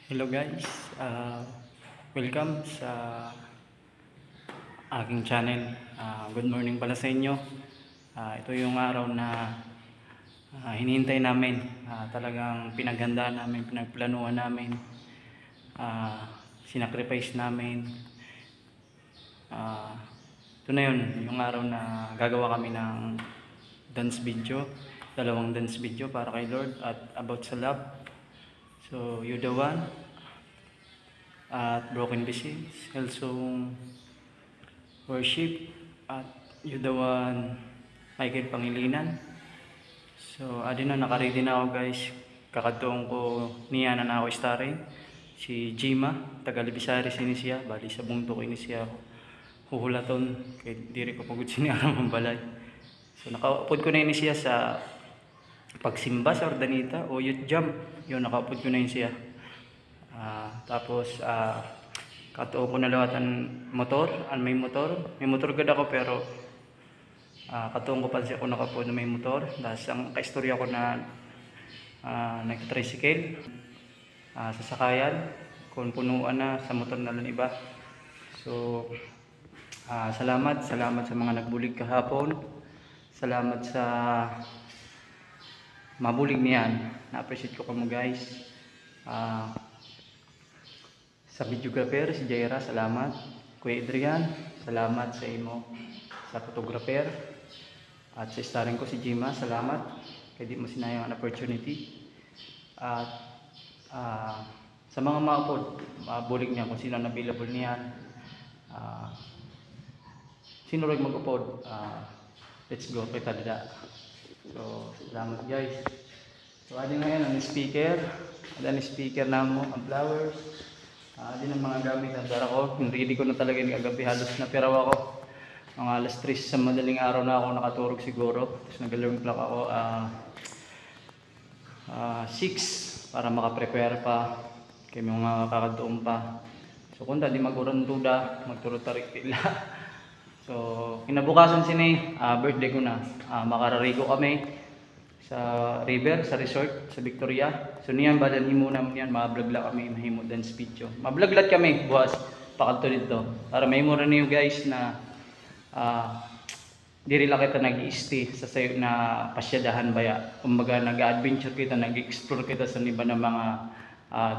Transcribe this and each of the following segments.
Hello guys, welcome sa aking channel. Good morning pala sa inyo. Ito yung araw na hinihintay namin. Talagang pinaghandaan namin, pinagplanuhan namin, sinacrifice namin. Ito na yun, yung araw na gagawa kami ng dance video, dalawang dance video para kay Lord at about sa love. So, You the One at Broken Pieces, Hillsong Worship at You the One Michael Pangilinan. So, adin na nakaready na ako guys. Kakatuong ko niya na ako starring. Si Jima, taga Libisari sinisya, bali sa bungto ko inisya huhulaton kay diri ko pagod siniaram ang balay. So, naka-upload ko na inisya sa pagsimba sa Ordanita o Youth Jam. Yun, naka-upload ko na yun siya. Tapos katuo ko na lahat ang motor, may motor gad ako pero katuong ko pa siya kung naka-upload na may motor. Tapos ang kaistorya ko na nag-tricycle, sasakayan kung punuan na sa motor na lang iba. So salamat sa mga nagbulig kahapon. Salamat sa mabulig niyan. Na-appreciate ko kamo guys. Sa videographer si Jaira, salamat. Kuya Adrian, salamat sa imo. Sa photographer at sa starring ko si Jima, salamat. Kaya di mo sinayang ang opportunity. At sa mga maupod, mabulig niya kung sino ang available niyan. Sino rin mag-upod? Let's go, kita dada. So, salamat guys. So, adi ngayon ang speaker. Ada ni speaker namo, ang flowers. Adi ng mga gamit na dara ko. Ready ko na talaga yung kagabi. Halos na piraw ako. Mga alas 3 sa madaling araw na ako nakaturog siguro. Tapos nag-alarm clock ako 6 para makaprepare pa. Kaya mga kakadoon pa. So, kung di maguran tuda, magturot tarik tila. So, kinabukasan sini, birthday ko na. Makararigo kami sa river, sa resort, sa Victoria. So, niyan, badan himo naman yan, ma-vlog lang kami, mahimo dance video. Ma-vloglat kami, bukas, pakanto dito. Para may mura niyo guys na diri lang kita nag-i-stay sa sayo na pasyadahan baya. Kumbaga, nag-adventure kita, nag-explore kita sa iba na mga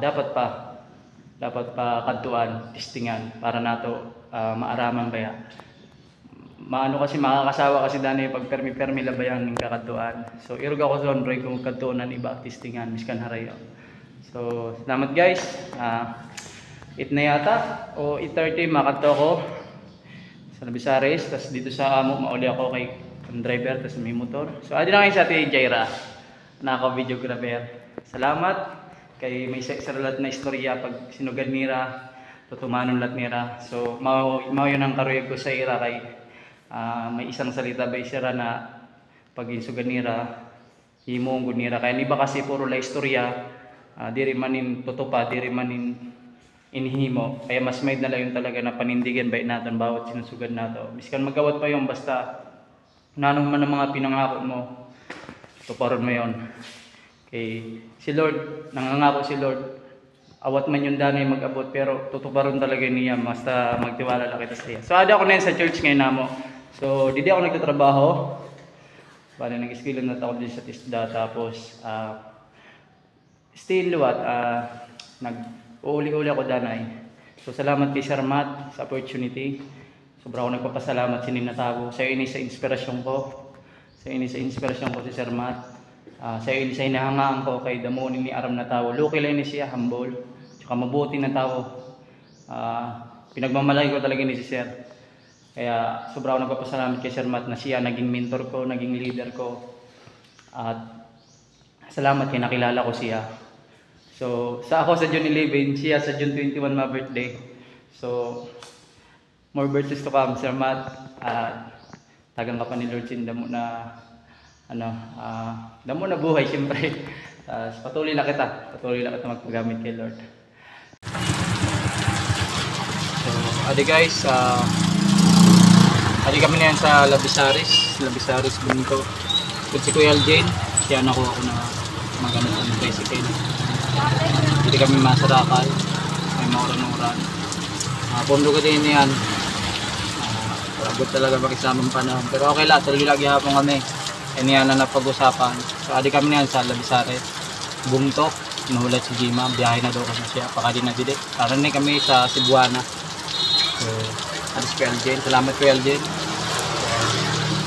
dapat pa kantuan, testingan, para nato maaraman baya. Maano kasi makakasawa kasi dani pag permi labayan ng kakatuan. So irog ako zon bro kung katuanan iba testingan miskan harayo. So salamat guys. It na yata o 8:30 makato ko sa Nabisares, tas dito sa amo mauli ako kay driver tas may motor. So adi na kayo sa atin Jaira na ako videographer. Salamat kay may saralat na istorya pag sinugan nira tutumanon lat nira. So mao yun ang karuyag ko sa ira kay may isang salita ba isira na pag insugan nira himong gud nira kaya iba kasi puro la istorya diri manin tutupa diri manin inhimo kaya mas may na lang yung talaga na panindigan ba naton bawat sinusugan nato miskan magawat pa yung basta nanong man ang mga pinangako mo tuparon mo yon kay si Lord nangangako si Lord awat man yung danay mag-abot pero tutuparon talaga niya basta magtiwala lang kita sa iya. So ada ako na sa church ngayon namo. So didi ako nagtatrabaho. Bale nag-skillan na ako din sa TISDA tapos still nag-uuli-uli ako danay. So salamat kay Sir Matt sa opportunity. Sobra ako nagpapasalamat sa ninatago. Sa ini sa inspirasyon ko. Sa ini sa inspirasyon ko si Sir Matt. Sa ini sa hinahangaan ko kay damo ni aram na tao. Lucky lang ni siya, humble. Tsaka mabuti na tao. Pinagmamalaki ko talaga ni si Sir. Kaya sobra ako nagpapasalamat kay Sir Matt na siya naging mentor ko, naging leader ko. At salamat kay nakilala ko siya. So, ako sa June 11, siya sa June 21 my birthday. So, more birthdays to come, Sir Matt. Tagang ka pa ni Lord Sin, damo na damo na buhay siyempre. Patuloy lang kita magpagamit kay Lord. So, adi guys, adi kami na yan sa Labisaris Bunto. Kung si Kuya Aljane, siya nakuha ko na magano ng tricycle. Hindi kami masarakal. May mauran-uran. Pundo ka din yan. Labot talaga makisamang panahon. Pero okay lang, tuloy lagi hapon kami. Yan na napag-usapan. So adi kami niyan sa Labisare. Bungtok, inuhulat si Jima. Biyahe na daw kami siya. Pakadi na didik. Karan kami sa Cebuana. So, alis ko Eljen. Salamat ko Eljen.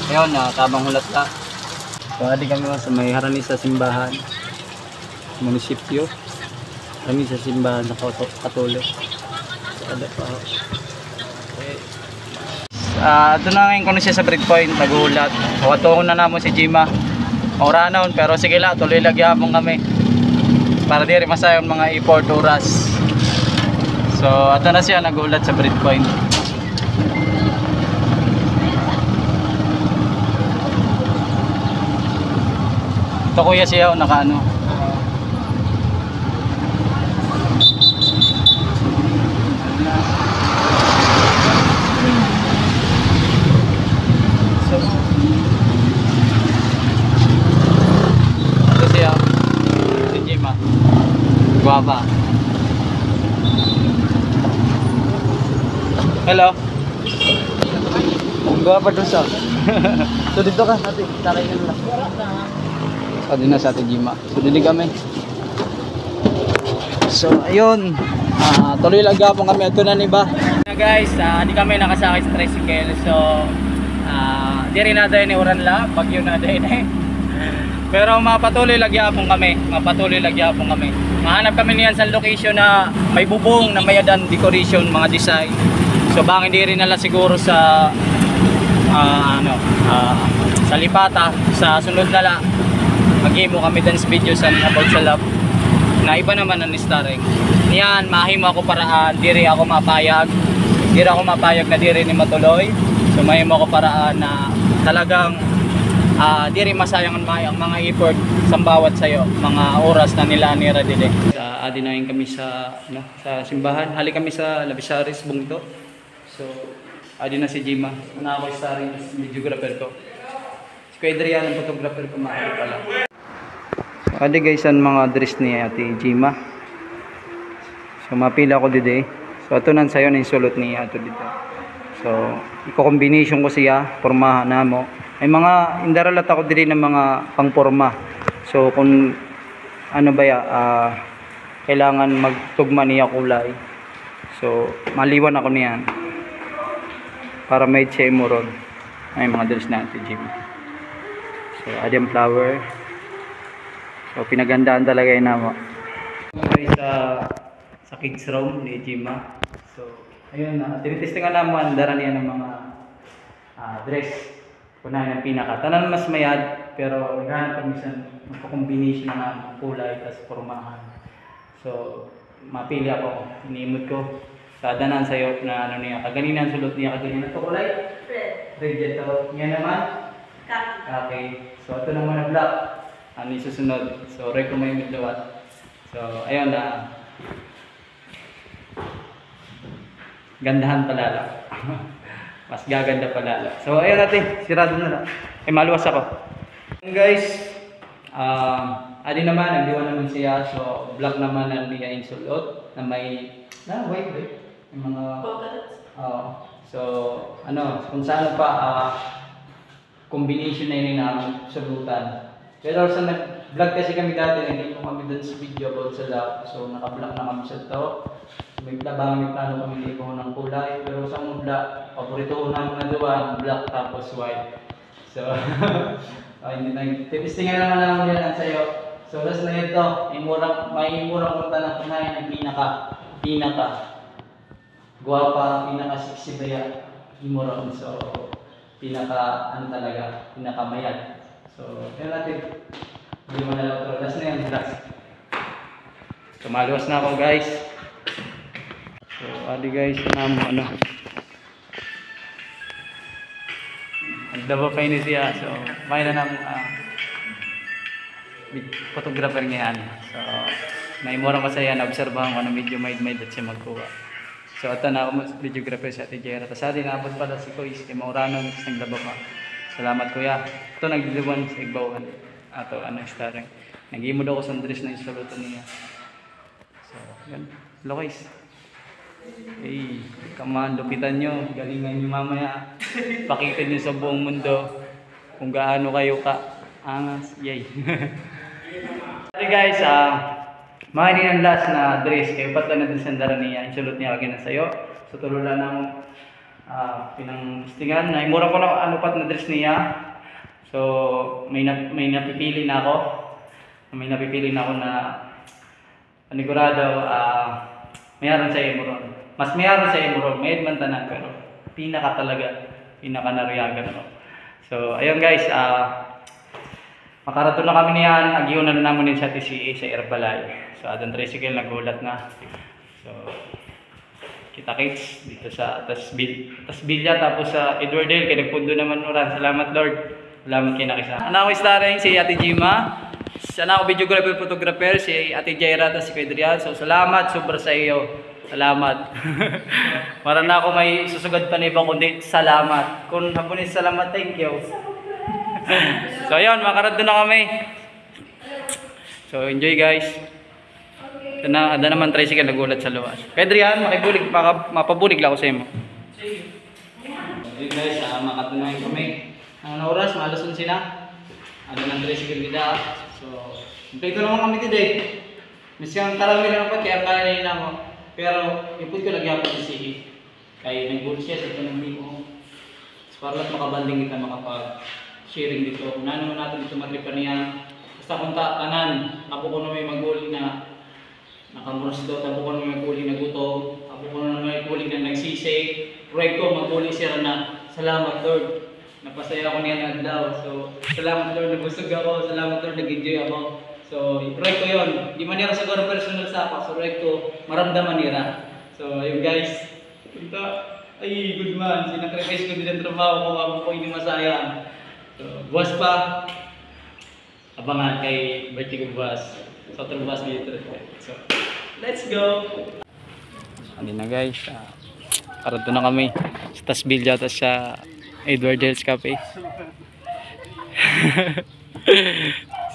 Ngayon, tamang hulat ka. So adi kami sa may harani sa simbahan. Munisipyo. Kami sa simbahan sa Katolik. So ada pa. Okay. Ito na ngayon ko na siya sa breakpoint, naghulat. Huwatoon na namo si Jima. Oranon, pero sige lang, tuloy lagi hapon kami. Para di rin masayon mga i-4 oras. So, ito na siya, naghulat sa breakpoint. Ito kuya siya, nakaano. Guapa. Hello. Guapa doon sa. So dito ka natin. Taray ka nila. So din na sa ating Jima. So din kami. So ayun. Tuloy lang gapon kami. Ito na ni ba? Guys, di kami nakasakay sa tricycle. So di rin natin ni Uranla. Bagyo na din eh. Pero mapatuloy lagi hapon kami. Mahanap kami niyan sa location na may bubong, na may adan decoration, mga design. So bang hindi rin nala siguro sa sa Lipata, sa sunod na la. Mag-imo kami dance video sa about sa love. Na iba naman ang starring. Niyan, mahimo ako paraan, diri ako mapayag. Diri ako mapayag na diri ni matuloy. So mahimo ako paraan na talagang di rin masayang ang mga effort sa bawat sayo, mga oras na nila nira dili. Adi na yun kami sa simbahan. Hali kami sa Labisares, Bungto. So, adi na si Jima. Una ako starring videographer ko. Si Kuya Adrian, ang photographer ko, mahal pala. So, adi guys, ang mga dress ni Ate Jima. So, mapila ko dito. So, ito nan sayo na yung sulot ni Ato dito. So, iko-combination ko siya, pormahan na mo. May mga indaralat ako din ng mga pangporma. So kung ano ba ya, kailangan magtugma niya kulay. So maliwan ako niyan. Para may chemo ron. May mga dress natin, Jim. So adyang flower. So pinagandaan talaga yun mo. Sa kids room ni Jima. So ayun na, tinitestingan naman andara niya ng mga dress. Kunahin ang pinaka. Tanan mas mayad, pero naghanap kami sa magpa-combination ng kulay tas pormahan. So, mapili ako. Inimod ko. Sa adanan sa'yo na ano niya. Kaganina ang sulot niya. Kaganina ito kulay? Red ito. Yan naman? Okay. So, ito naman na black. Ano yung susunod? So, recommend midlawat. So, ayun na. Gandahan pala lang. Mas gaganda pala. So ayun natin, sirado na lang. Maluwas ako. Guys, adi naman, nagdiwan naman siya. So black naman ang niya insulot na may wait. Yung mga so ano, kung saan pa combination na yun na sulutan. Pero sa nag-vlog kasi kami dati, hindi po kami dun sa video about sa love. So naka-vlog na kami sa to. May plano kami dito ng kulay, pero sa mula, paborito ko naman na duwan, black tapos white. So, hindi na, tipistingan naman naman yan ang sayo. So, last na ito, may murang punta ng kunayan ng pinaka, guwapa, pinaka sexy baya, imurang. So, pinaka, pinaka mayat. So, yun natin, hindi mo na lang ito. Last na yan, last. So, maluwas na ako guys. So, adi guys, Nagdaba pa ini siya. So, may na ng photographer ngayon. So, naimura ko sa yan. Obserbahan ko na medyo maid-maid at siya magkuha. So, ito na ako videographer sa Ate Jera. Tapos atin naabot pala si Kuis. Kay Mauranon. Tapos naglaba pa. Salamat kuya. Ito nagdiluwan sa Igbawan. Ato, starring. Nag-imod ako sa dress na isoluto niya. So, Yan. Hello guys. Hey, kaman, lupitan nyo. Galingan nyo mamaya. Pakita nyo sa buong mundo kung gaano kayo ka-angas. Yay. Okay guys, mga ang last na dress. Kayo pat na din sandara niya. Insulot niya lagi na sa'yo. So tulo lang ng pinang-istingan. Naimura ko na ano pat na dress niya. So may napipili na ako. May napipili na ako na panigurado mayroon sa imuron. Mas mayroon sa imuron. May man tanan pero pinaka talaga. Pinaka nariyagan ako. So ayun guys, makarato na kami niyan. Agiyon na naman din sa TCA sa Herbalay. So adong tricycle nagulat na. So kita-kits dito sa Tasbilya tapos sa Edwardale kay nagpundo naman oran. Salamat Lord. Salamat kay nakisa. Ana ko starring si Ate Jima. Sana ako videographer, photographer si Ate Jaira at si Pedrian. So salamat sobra sa iyo. Salamat. Para na ako may susugad pa na iba kundi salamat. Kung hapunin salamat, thank you. So ayun, makarado na kami. So enjoy guys. Ito na, ada naman tricycle nagulat sa luwas. Pedrian, makibulig, mapabulig lang ako sa iyo. Ayun guys, makarado na kami. Ano oras, malason sila. Ada ng tricycle nila. So, ito naman kami today. Misyang karami lang pa, kaya kaya na mo. Pero, ipod ko lagi ako sa CE. Kaya nag-goal siya sa panambi mo. So, para lang makabanding kita makapag-sharing dito. Kung ano natin dito matripan niya. Basta kung kanan, ako ko na may mag-goal na nakamuras daw. Ako ko na may mag-goal na gutom. Ako ko na may mag-goal na nagsisay. Pray ko, mag-goal siya na salamat Lord. Napasaya ako niya daw. So, salamat Lord, nabusog ako. Salamat Lord, nag-enjoy ako. So, i-pray ko yun. Di man nila siguro personal sa ako. So, pray ko, maramdaman nila. So, ayun guys. Ito, ay, good man. Sinacrifice ko din ang trabaho ko. Ako po hindi masayang. So, buwas pa. Abangan kay birthday ko buwas. So, ito buwas dito. So, let's go! Ano na guys. Parado na kami. Sa Tasbilya at sa Edwardale's Cafe.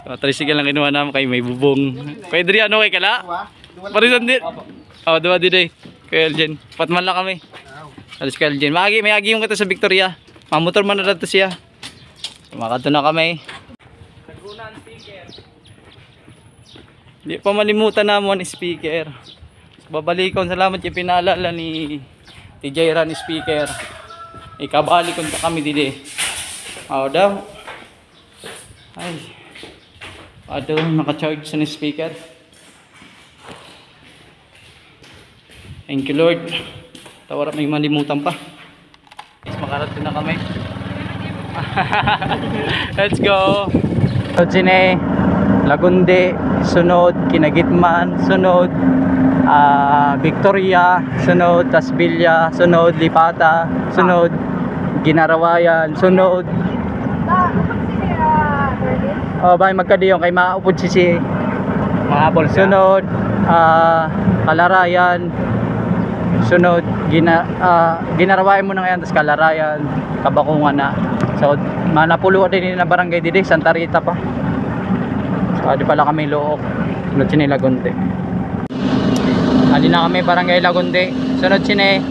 So, tricycle lang kinuha namin kay may bubong. Kay Adrian, ano kay kala? Parisan din. Oo, duwa din eh. Kay Eljen. Patman lang kami. Alas kay Eljen. May agi yung kita sa Victoria. Mamotor man na dito siya. So, makato na kami. Nagunan speaker. Hindi pa malimutan naman ang speaker. So, babalikon. Salamat yung pinaalala ni Jaira ni speaker. Ikabali kung kami dili. Daw. Ay. Naka-charge sa ni speaker. Thank you Lord. Tawara may malimutan pa. Makarating na kami. Let's go. Sine Lagundi, sunod Kinagitman, sunod Victoria, sunod Tasbilya, sunod Lipata, sunod Ginarawayan, sunod bay magkadiyong kay maupod si mahabol sunod Kalarayan, sunod Ginarawayan mo na ngayon, tapos Kalarayan, Kabakungan na. So manapulo din na barangay didi Santa Rita pa. So di pala kami Look. Sunod sini Lagundi. Ali na kami barangay Lagundi. Sunod sini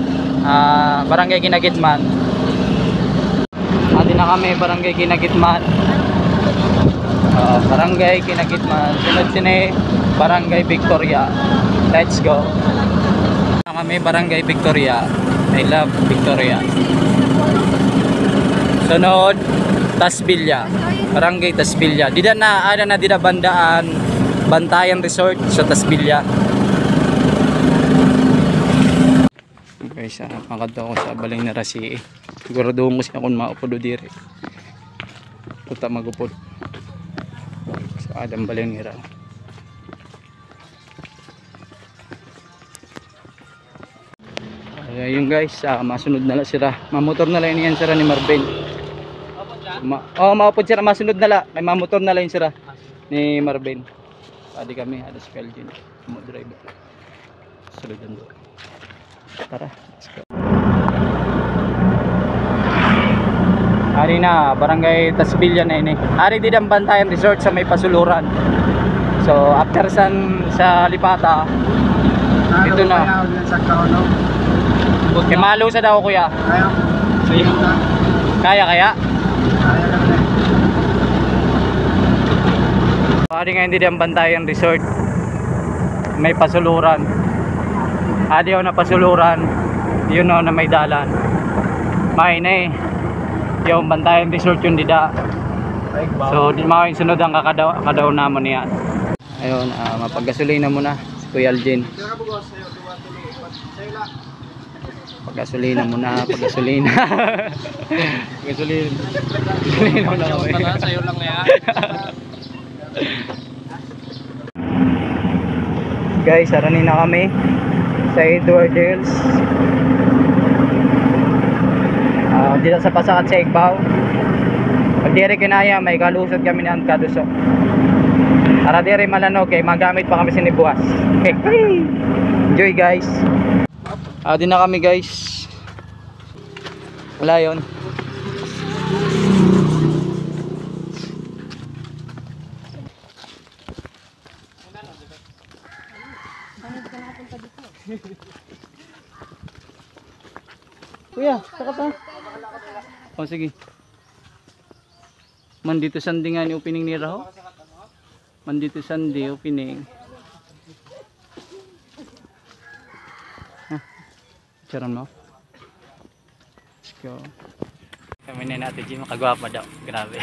barangay Kinagitman. Ali na kami barangay Kinagitman. Barangay Kinagitman. Sunod sini barangay Victoria. Let's go. Na kami barangay Victoria. I love Victoria. Sunod Tasbilya. Barangay Tasbilya. Dida na ada na dida bandaan Bantayan Resort sa Tasbilya. Guys, makadto ako sa balay na rasi. Siguro doon ko siya kung maupod diri. Puta magupod. Sa adam balay nira. Ayun guys, masunod na lang sila. Mamotor na lang yan sila ni Marvin. Maupod sila, masunod na lang. May mamotor na lang sila ni Marvin. Pwede kami, ada si Kelvin. Mo driver. Suludan doon. Tara, let's go. Ari na, barangay Tasbilya na ini. Ari din ang Bantayan Resort sa may Pasuluran. So after sa Lipata, Dito na. Kay malusa daw kuya. Kaya? Pwede nga hindi ang Bantayan Resort. May pasuluran. Adiyaw na pasuluran. Yun na may dalan. May na eh. Yung Bantayan Resort yun dida. So di mo yung sunod ang kakadaw naman niya. Ayun, mapagasolina muna si Kuya Algin. Pagasolina muna, pagasolina. Pagasolina muna kami. Sa'yo lang yan. Guys, aranin na kami sa Edward Hills. Dito sa Pasakat sa Igbaw. Pag dire kinaya, may kalusot kami ng Kaduso. Para dire malanog, kay magamit pa kami sinibuas. Okay. Enjoy guys. Din na kami guys. Wala yun. Kuya, saka pa. O sige. Mandito sandi nga ni opening ni Raho. Mandito sandi opening. Charon mo. Let's go. Kami na natin Jim, makagwapa daw. Grabe.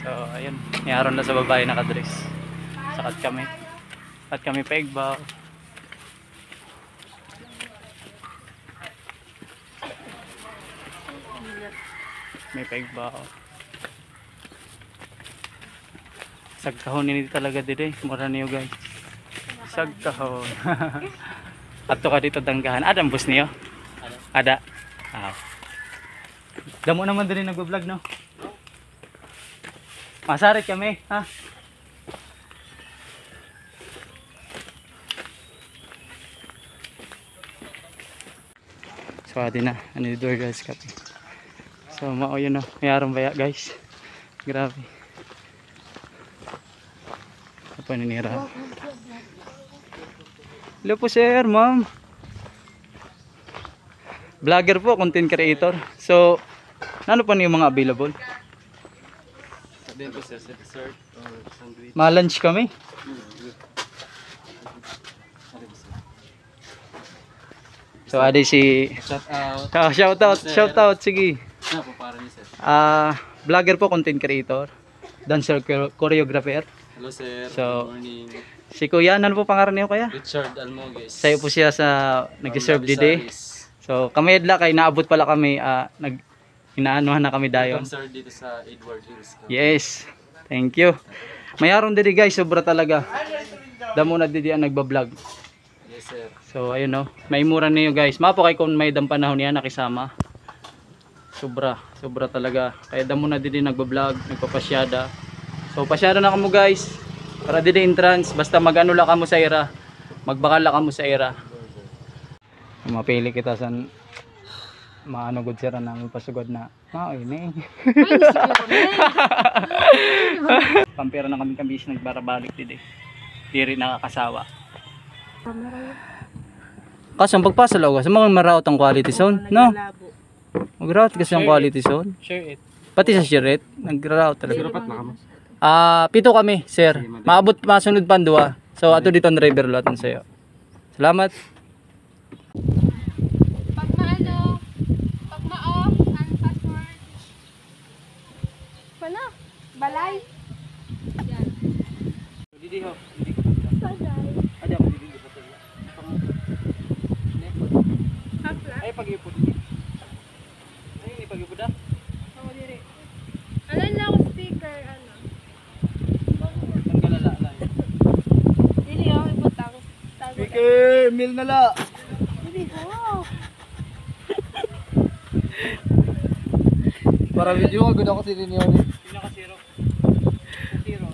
So ayun, niyaron na sa babae nakadress. Sakat kami. At kami pa Igbaw. May Igbaw. Sagkahon nito talaga dire. Mura niyo guys. Sagkahon. Ato ka dito danggahan. Ada ang bus niyo? Ada. Damo naman din nagbo-vlog no? Masarit kami, ha? So adi na, ano dito guys kape. So mao yun no, mayarong baya guys. Grabe. Apa ninira? Hello po sir, ma'am. Vlogger po, content creator. So, ano pa niyo mga available? Sabihin ko sir, sa dessert or sandwich. Ma-lunch kami. So, adi si... Shout out. Shout out, sige. Na po para ni sir. Vlogger po, content creator. Dancer, choreographer. Hello sir, So, good morning. Si Kuya, ano po pangalan niyo kaya? Richard Almogues. Sayo po siya sa nag-serve dide. So kami adla kay naabot pala kami inaanuhan na kami dayon. Concert dito sa Edward Hills. Yes. Thank you. Mayaron didi guys, sobra talaga. Damo na didi ang nagba-vlog. Yes sir. So ayun no, may mura niyo guys. Mapo kay kung may dam panahon niya nakisama. Sobra talaga. Kaya damo na didi nagba-vlog, nagpapasyada. So pasyada na kamo guys. Para didi entrance, basta mag-ano la kamo sa era. Magbakal la kamo sa era. Mapili kita sa maano gud sira nang pasugod na. Oy ni. Pampera na kami nagbarabalik didi. Diri nakakasawa. Kasang pagpasalaw ka sa mga maraot ang quality zone, no? Mag-route kasi ang quality zone. Share it. Pati sa share it, nag-route talaga. Dapat na kamo. 7 kami, sir. Maabot masunod pa 2. So ato dito ang driver lot sayo. Salamat. Pag ma-off, ang password. Wala. Balay. Yan. Didi ho. Balay. Ada mo didi ko sa. Hapla. Ay pag-ipod didi. Ay ni pag-ipod ah. Ako diri. Ano na ako speaker, ano? Ang kalala na. Dili ako ibutang. Speaker, mil na la. Dili ko. Para video ko gud ako sinin niyo ni. Pinaka zero. Zero.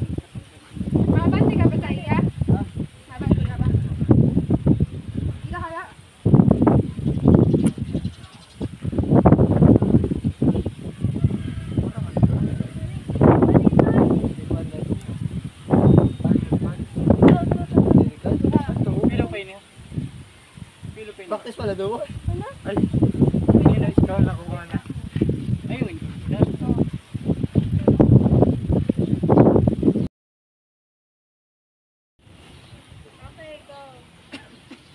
Mabanti ka ba sa iya? Ha? Mabanti ka ba? Ila kaya? Bilang pa ini. Practice pala doon. Ano? Ay, hindi na scroll ako na. Ayun. Okay, go.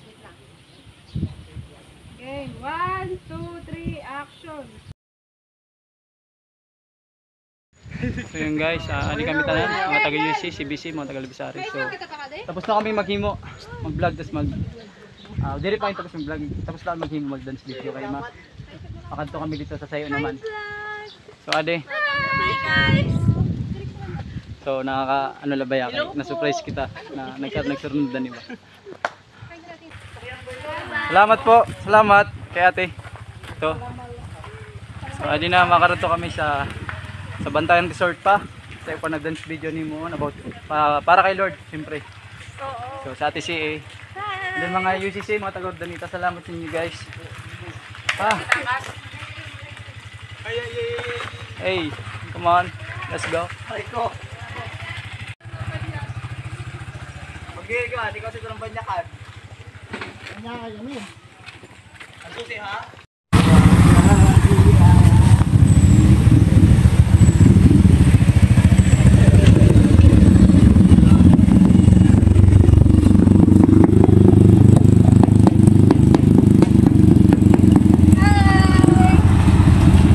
Wait lang. Okay, 1, 2, 3, action. So yun guys, ali kami tanan, mga taga UC, CBC, mga taga Libisari. So tapos na kami maghimo, mag-vlog, tapos dili pa yung tapos mag-vlog, tapos na kami maghimo, mag-dance video kay ma. Pakanto kami dito sa sayo naman. So ade, Hi guys! so ano labaya, na-surprise kita na nagsundan iba. Salamat po, salamat kay ate. Ito. So ade na makaroto kami sa Bantayan Resort pa. Tayo pa nag-dance video ni mo about para kay Lord, siyempre. So sa ate CA. And then mga UCC, mga taga-Danita, salamat sa inyo guys. Hey, come on. Let's go. Ay ko. Okay, go. Hindi ko siguro ng banyakan. Banyakan yan eh. Ang susi ha?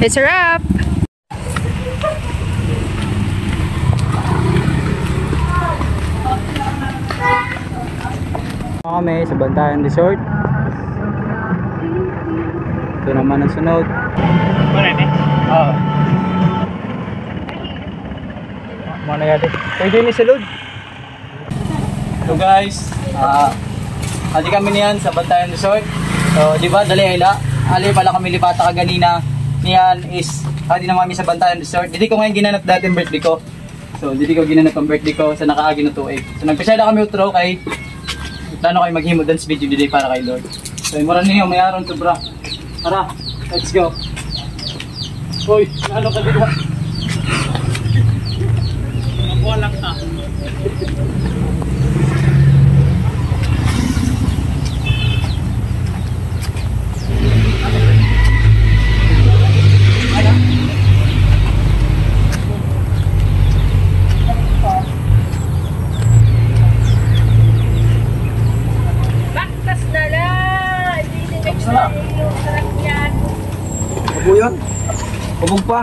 It's a wrap! Kami sa Bantayan Resort. Ito naman ang sunod. Oo. Mana yate? Pwede ni salud. So guys, ali kami niyan sa Bantayan Resort. So di ba dali ila? Ali pala kami lipata kaganina. Niyan is adi na kami sa Bantayan Resort. Dili ko ngayon ginanap dati ang birthday ko. So dili ko ginanap ang birthday ko sa nakaagi na tuig. So nagpasya kami utro kay plano kayo maghimo dance video today para kay Lord. So mura niyo mayaron sobra. Tara, let's go. Hoy, ano ka dito? Nakuha lang ta. Baktas na lang! Hindi na sarap yan. Mabuyon? Pagong pa?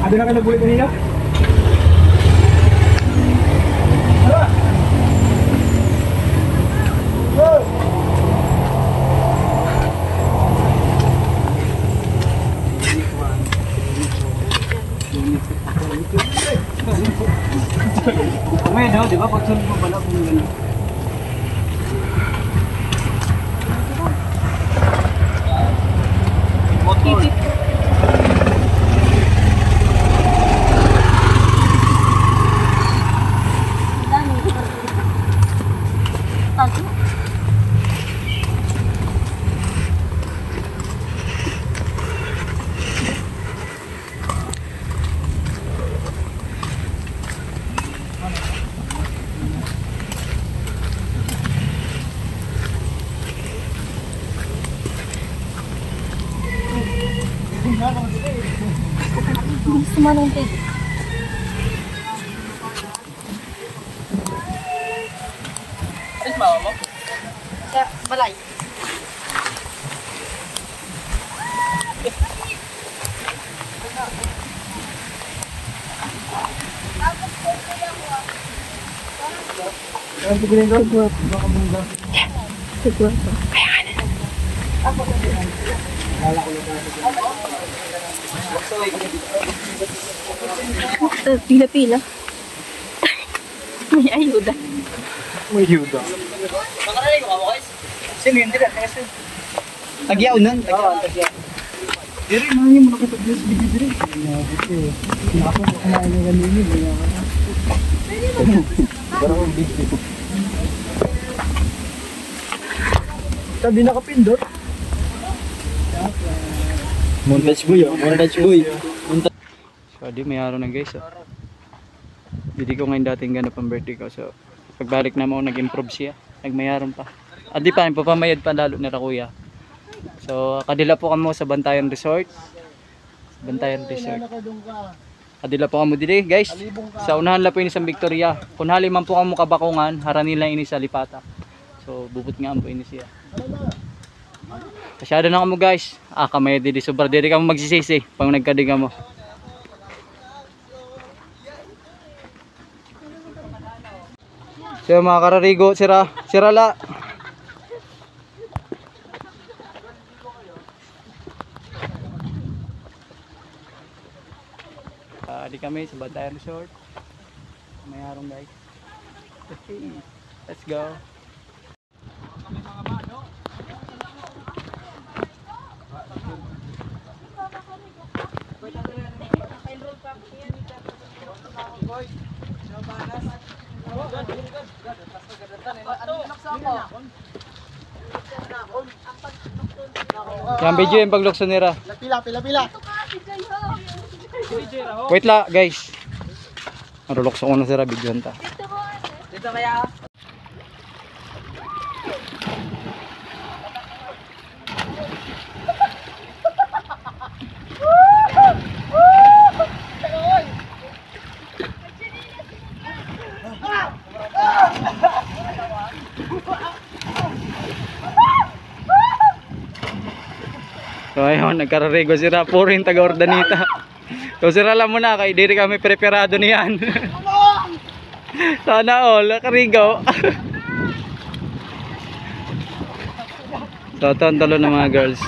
Ano na ka nabuhay kanina? May no, di ba pag sunod mo pala kung gano'n. Motor. Gusto mo nung take. Ay, mama mo? Sa balay. Pila-pila. May ayuda. May yuda. Makaraling ko guys. Sino yun dila? Tagyaw nun? Tagyaw. Diri, mahangin mo na kita Diyos bigay diri. Ako kumain ng ganini. Parang ang big dito. Sabi nakapindot. Montage boy, montage boy. So, di may araw na guys. Hindi ko ngayon dating ganap ang birthday ko. So, pagbalik na mo, nag-improve siya. Nagmayaron pa. Adi pa, papamayad pa lalo nila kuya. So, kadila po kamo sa Bantayan Resort. Bantayan Resort. Adila po kamo dili guys. Sa unahan la po ini sa Victoria. Kung hali man po kamo kabakungan, harani lang ini sa Lipata. So, bubut nga po ini siya. Masyado na kamo guys. Kamay dili sobra dili kamo magsisisi pag nagkadiga mo. So mga kararigo, sirala. Di kami sa Bantayan Resort. May harong guys. Okay, let's go. Yang video yung paglukso nila. Pila. Wait la guys. Marulukso ko na sila video nta. Dito kaya. So ayun, nagkararigo sila. Puring taga-Ordanita. So sira lang muna kay diri kami preparado niyan. Sana all karigaw. So talo ng mga girls.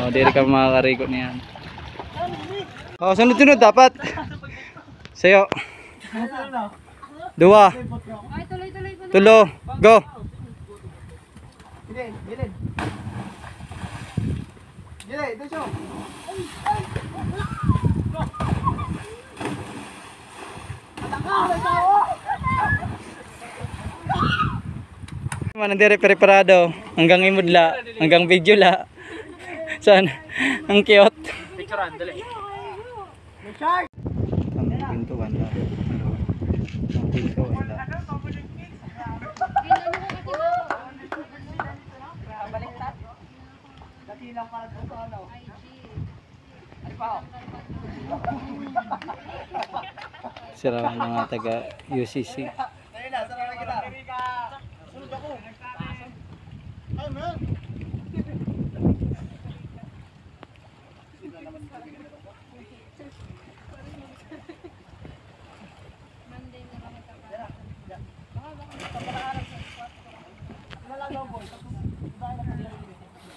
Oh, diri kami makakarigo niyan. Oh, sunod-sunod dapat. Sayo. 2. Ay, tuloy. 3. Go. Bilin. Dito siya. Manandiri preparado hanggang imudla, hanggang video la. Saan? Ang cute. Picturean, dali. Ang pintuan la. Ang pintuan la. Sira ang mga taga UCC.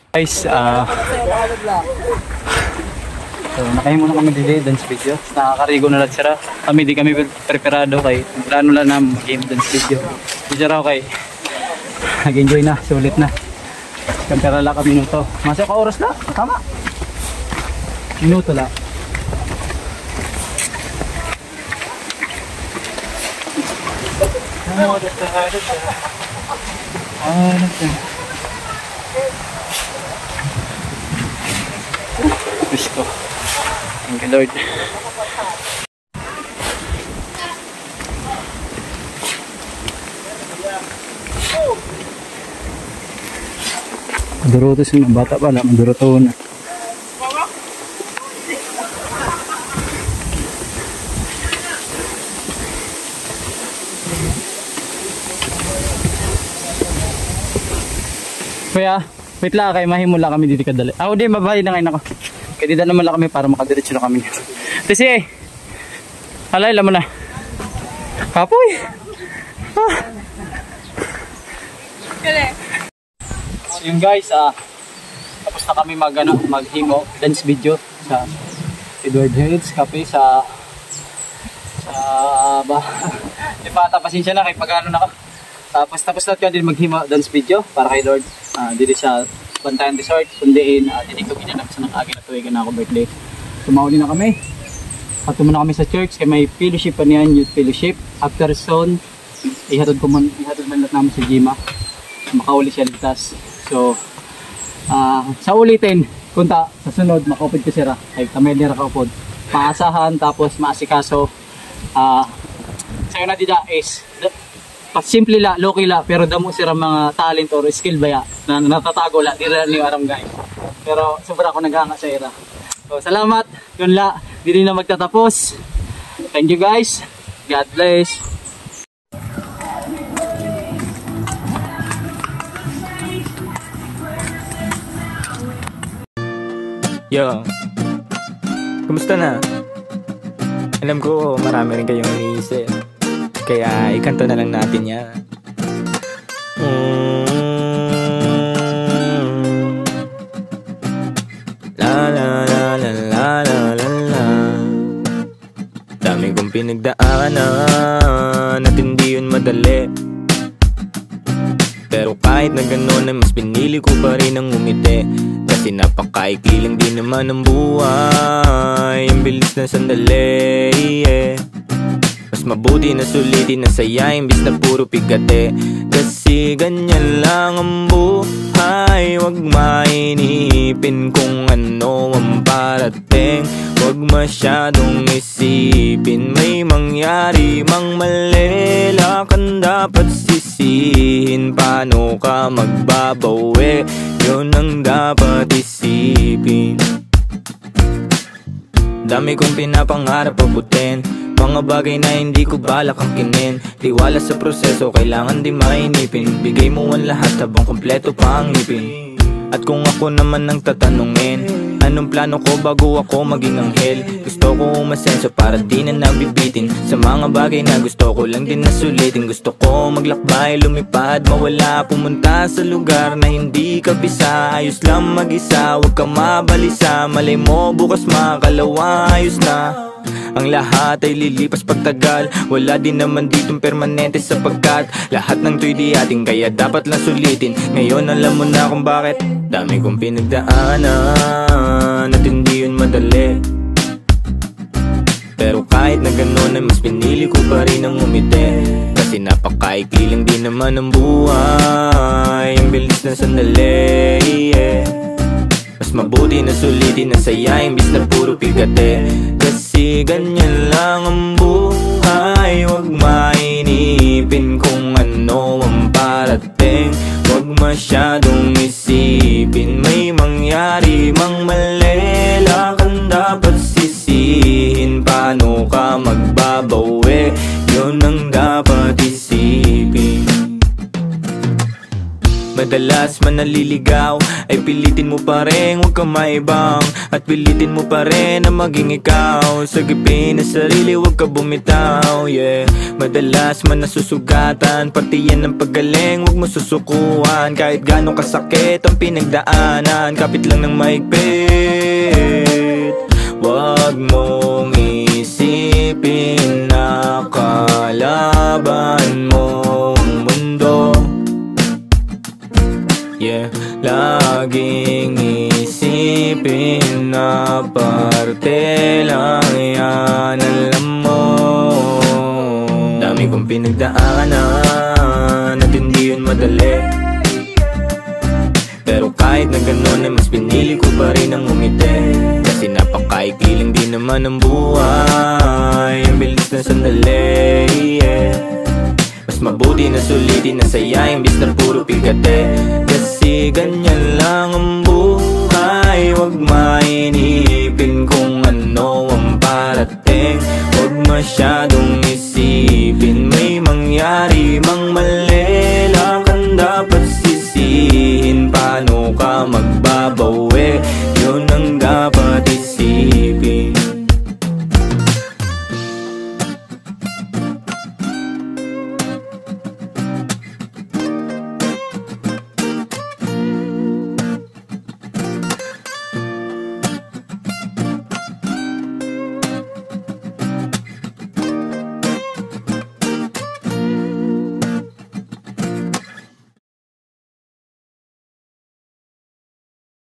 Guys, so nakahin muna kami dili dance video. Nakakarigo na lang sila. Kami di kami preparado kay plano lang na mag-game dance video. Di raw kay nag-enjoy na, sulit na. Kampera lang kami minuto. Masa ka oras na? Tama. Minuto lang. Diyos ko. Thank you Lord. Maduro to sa mga bata pala. Maduro to na. Kuya, wait lang kay mahimula kami dito kadali. Di mabahay na ngayon ako. Kaya dito naman lang kami para makadiretso na kami. Kasi alay lang mo na. Kapoy. So yun guys, tapos na kami maghimo dance video sa Edward Hills Cafe sa Lipata. Pasensya na kay pagano na ako. Tapos natin din maghimo dance video para kay Lord dito sa Bantayan Resort. Kundiin dito ko ginanap sa nakagi na tuwigan na ako birthday. Tumauli na kami. Patungo na kami sa church kay may fellowship pa niyan, youth fellowship. After zone, ihatod man lang namin sa Jima. Makauli siya ligtas. So sa ulitin kunta sa sunod makaupod ko sira kay kamay nira kaupod. Maasahan tapos maasikaso. Sayo na dida is simple la, low la, pero damo sila mga talent or skill baya na natatago la, di rin ni aram guys. Pero sobra ako naghanga sa ira. So, salamat, yun la, di rin na magtatapos. Thank you guys, God bless. Yo, kumusta na? Alam ko marami rin kayong iniisip, kaya ikanta na lang natin yan. La la la la la la la la. Dami kong pinagdaanan at hindi yun madali, pero kahit na gano'n ay mas pinili ko pa rin ang umiti. Kasi napakaikli lang din naman ang buhay, ang bilis na sandali, yeah. Mas mabuti na sulitin na saya imbis na puro pigate. Kasi ganyan lang ang buhay, wag mainipin kung ano ang parating. Wag masyadong isipin, may mangyari mang mali, lakan dapat sisihin. Paano ka magbabawi, yun ang dapat isipin. Dami kong pinapangarap abutin, mga bagay na hindi ko balak angkinin. Tiwala sa proseso, kailangan di mainipin. Bigay mo ang lahat habang kompleto pa ang ngipin. At kung ako naman ang tatanungin, anong plano ko bago ako maging anghel? Gusto ko umasenso para di na nabibitin sa mga bagay na gusto ko lang din na sulitin. Gusto ko maglakbay, lumipad, mawala, pumunta sa lugar na hindi ka bisa. Ayos lang mag-isa, huwag ka mabalisa. Malay mo bukas makalawa, ayos na. Ang lahat ay lilipas pagtagal, wala din naman ditong permanente sapagkat lahat ng to'y di ating, kaya dapat lang sulitin. Ngayon alam mo na kung bakit. Dami kong pinagdaanan at hindi yun madali, pero kahit na gano'n ay mas pinili ko pa rin ang umiti. Kasi napakaikli lang din naman ang buhay, ang bilis na sandali, yeah. Mas mabuti na sulitin na saya imbis na puro pigate. Kasi ganyan lang ang buhay, wag mainipin kung ano ang parating. Wag masyadong isipin, may mangyari mang mali, lakan dapat sisihin. Paano ka magbabawi, yun ang dapat isipin. Madalas man naliligaw ay pilitin mo pa rin, huwag kang maibang. At pilitin mo pa rin na maging ikaw. Sagipin na sarili, huwag ka bumitaw, yeah. Madalas man nasusugatan, pati yan ang paggaling, huwag mo susukuhan. Kahit gano'ng kasakit ang pinagdaanan, kapit lang ng maigpit. Huwag mong isipin na kalaban mo ang mundo, yeah. Laging isipin na parte lang yan, alam mo. Dami kong pinagdaanan at hindi yun madali, pero kahit na gano'n ay mas pinili ko pa rin ang umiti. Kasi napakaikli lang din naman ang buhay, ang bilis na sandali, yeah. Mas mabuti na sulitin na saya imbis na puro pigate. Kasi ganyan lang ang buhay, wag mainipin kung ano ang parating. Wag masyadong isipin, may mangyari mang mali,